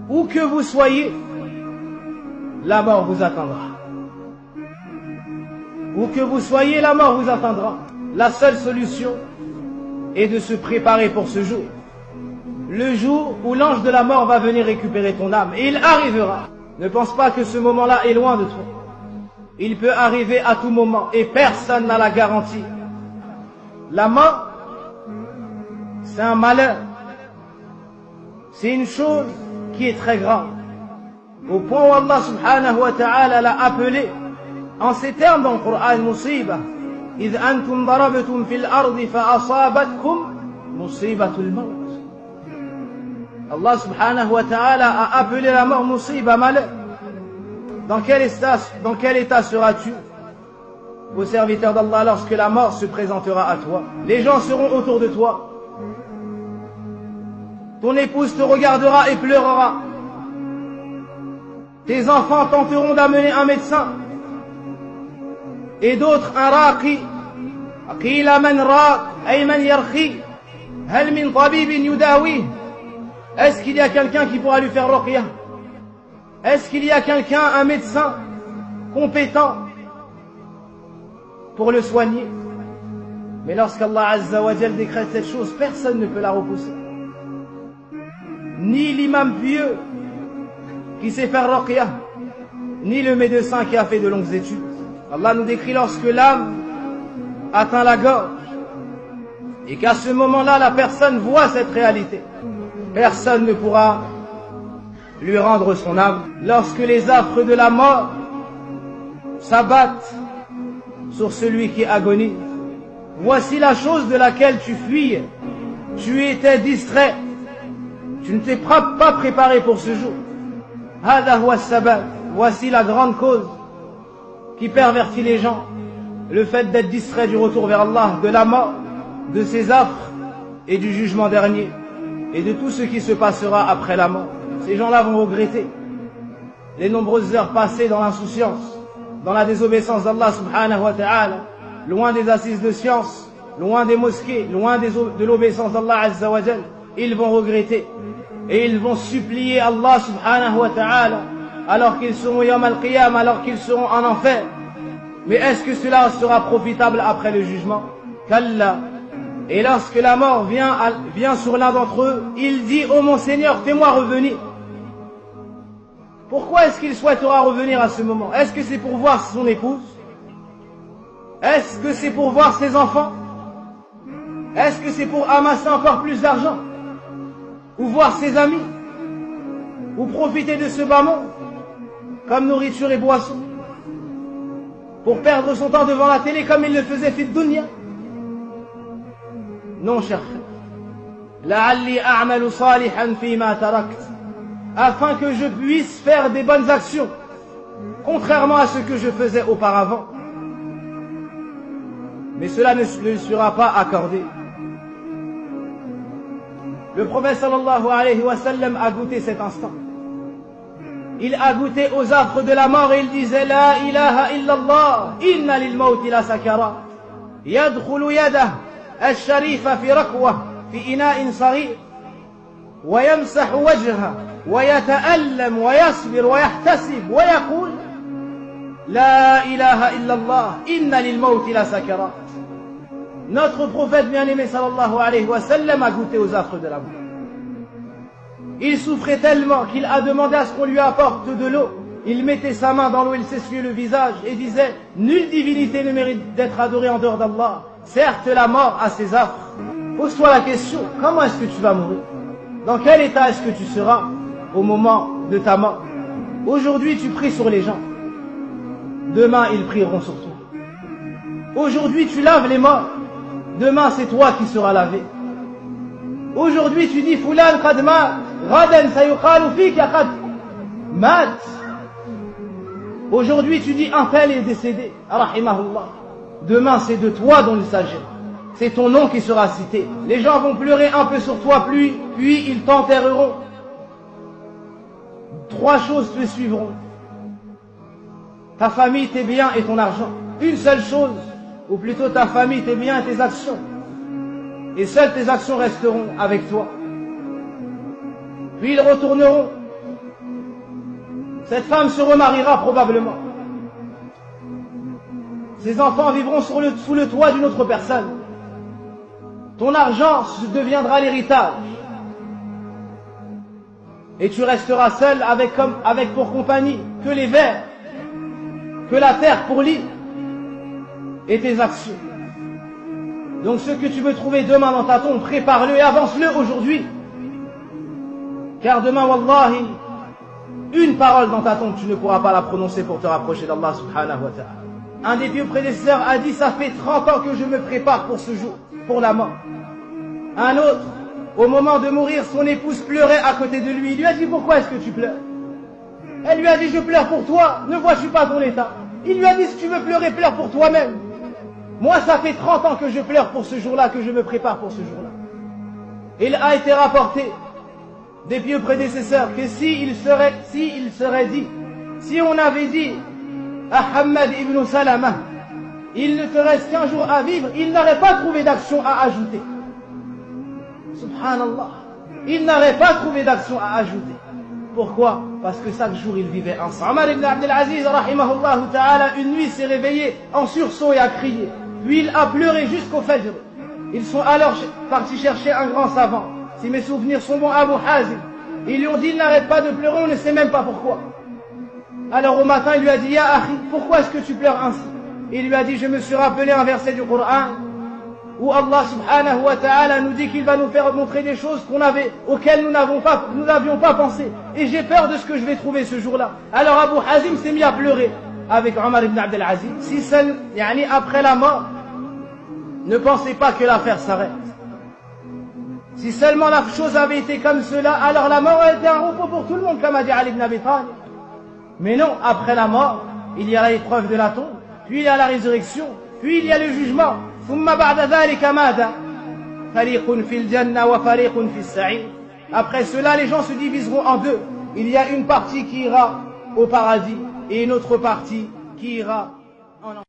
Où que vous soyez, la mort vous attendra. Où que vous soyez, la mort vous attendra. La seule solution est de se préparer pour ce jour. Le jour où l'ange de la mort va venir récupérer ton âme. Et il arrivera. Ne pense pas que ce moment-là est loin de toi. Il peut arriver à tout moment et personne n'a la garantie. La mort, c'est un malheur. C'est une chose qui est très grave. Au point où Allah subhanahu wa ta'ala l'a appelé en ces termes dans le Coran, musiba. إذ أنتم ضربتم في الأرض فأصابتكم مصيبة الموت. Allah subhanahu wa ta'ala a appelé la mort musiba, malheur. Dans quel état seras-tu, ô serviteur d'Allah, lorsque la mort se présentera à toi? Les gens seront autour de toi. Ton épouse te regardera et pleurera. Tes enfants tenteront d'amener un médecin. Et d'autres un raqi. Qila man raq, ay man yarqi. Hal min tabibin yudawi. Est-ce qu'il y a quelqu'un qui pourra lui faire ruqya? Est-ce qu'il y a quelqu'un, un médecin compétent pour le soigner? Mais lorsqu'Allah Azza wa Jal décrète cette chose, personne ne peut la repousser. Ni l'imam pieux qui sait faire ruqya, ni le médecin qui a fait de longues études. Allah nous décrit lorsque l'âme atteint la gorge et qu'à ce moment-là la personne voit cette réalité. Personne ne pourra lui rendre son âme. Lorsque les affres de la mort s'abattent sur celui qui agonise, voici la chose de laquelle tu fuyais. Tu étais distrait. Tu ne t'es pas préparé pour ce jour. Hada huwa as-sabab. Voici la grande cause qui pervertit les gens. Le fait d'être distrait du retour vers Allah, de la mort, de ses affres et du jugement dernier. Et de tout ce qui se passera après la mort. Ces gens-là vont regretter les nombreuses heures passées dans l'insouciance, dans la désobéissance d'Allah subhanahu wa ta'ala, loin des assises de science, loin des mosquées, loin de l'obéissance d'Allah azza wa jal. Ils vont regretter et ils vont supplier Allah subhanahu wa ta'ala alors qu'ils seront yawm al-qiyam, alors qu'ils seront en enfer. Mais est-ce que cela sera profitable après le jugement? Kalla. Et lorsque la mort vient sur l'un d'entre eux, il dit: oh mon Seigneur, fais-moi revenir. Pourquoi est-ce qu'il souhaitera revenir à ce moment? Est-ce que c'est pour voir son épouse? Est-ce que c'est pour voir ses enfants? Est-ce que c'est pour amasser encore plus d'argent? Ou voir ses amis? Ou profiter de ce bas monde comme nourriture et boisson? Pour perdre son temps devant la télé comme il le faisait fi dunya? Non, cher frère. La'alli a'malu salihan fima tarakt. Afin que je puisse faire des bonnes actions, contrairement à ce que je faisais auparavant. Mais cela ne sera pas accordé. Le prophète sallallahu alayhi wa sallam a goûté cet instant. Il a goûté aux affres de la mort et il disait: La ilaha illallah, inna lil mawti la sakara. Yadkhulu yadah al-sharifa fi rakwa, fi ina'in saghir. ويمسح وجهه ويتألم ويصبر ويحتسب ويقول لا إله إلا الله إن للموت لسكرات. Notre prophète bien-aimé sallallahu alayhi wa sallam a goûté aux affres de la mort. Il souffrait tellement qu'il a demandé à ce qu'on lui apporte de l'eau. Il mettait sa main dans l'eau, il s'essuyait le visage et disait: nulle divinité ne mérite d'être adorée en dehors d'Allah. Certes, la mort a ses affres. Pose-toi la question: comment est-ce que tu vas mourir? Dans quel état est-ce que tu seras au moment de ta mort? Aujourd'hui, tu pries sur les gens. Demain, ils prieront sur toi. Aujourd'hui, tu laves les morts. Demain, c'est toi qui seras lavé. Aujourd'hui, tu dis: Fulan qad mat, ghadan sayuqalu fika qad mat. Aujourd'hui, tu dis: un tel est décédé, rahimahullah. Demain, c'est de toi dont il s'agit. C'est ton nom qui sera cité. Les gens vont pleurer un peu sur toi, puis ils t'enterreront. Trois choses te suivront: ta famille, tes biens et ton argent. Une seule chose, ou plutôt ta famille, tes biens et tes actions. Et seules tes actions resteront avec toi. Puis ils retourneront Cette femme se remariera probablement. Ses enfants vivront sous le toit d'une autre personne. Ton argent deviendra l'héritage. Et tu resteras seul avec pour compagnie que les vers, que la terre pour lit et tes actions. Donc ce que tu veux trouver demain dans ta tombe, prépare-le et avance-le aujourd'hui. Car demain, wallahi, une parole dans ta tombe, tu ne pourras pas la prononcer pour te rapprocher d'Allah subhanahu wa ta'ala. Un des pieux prédécesseurs a dit, ça fait 30 ans que je me prépare pour ce jour, pour la mort. Un autre, au moment de mourir, son épouse pleurait à côté de lui. Il lui a dit, pourquoi est-ce que tu pleures? Elle lui a dit, je pleure pour toi, ne vois-tu pas ton état? Il lui a dit, si tu veux pleurer, pleure pour toi-même. Moi, ça fait 30 ans que je pleure pour ce jour-là, que je me prépare pour ce jour-là. Il a été rapporté des pieux prédécesseurs que si on avait dit à Hamad ibn Salama, il ne te reste qu'un jour à vivre, il n'aurait pas trouvé d'action à ajouter. Subhanallah. Il n'aurait pas trouvé d'action à ajouter. Pourquoi? Parce que chaque jour il vivait ensemble. Omar ibn Abdel Aziz, rahimahullah ta'ala, une nuit s'est réveillé en sursaut et a crié. Puis il a pleuré jusqu'au Fajr. Ils sont alors partis chercher un grand savant. Si mes souvenirs sont bons, Abu Hazim. Ils lui ont dit, il n'arrête pas de pleurer, on ne sait même pas pourquoi. Alors au matin, il lui a dit, Ya Akhi, pourquoi est-ce que tu pleures ainsi? Il lui a dit, je me suis rappelé un verset du Coran où Allah subhanahu wa ta'ala nous dit qu'il va nous faire montrer des choses auxquelles nous n'avions pas pensé. Et j'ai peur de ce que je vais trouver ce jour-là. Alors Abu Hazim s'est mis à pleurer avec Omar ibn Abdel Aziz. Si après la mort, ne pensez pas que l'affaire s'arrête. Si seulement la chose avait été comme cela, alors la mort a été un repos pour tout le monde, comme a dit Ali ibn Abi Talib. Mais non, après la mort, il y a l'épreuve de la tombe, puis il y a la résurrection, puis il y a le jugement. Après cela, les gens se diviseront en deux. Il y a une partie qui ira au paradis et une autre partie qui ira en enfer.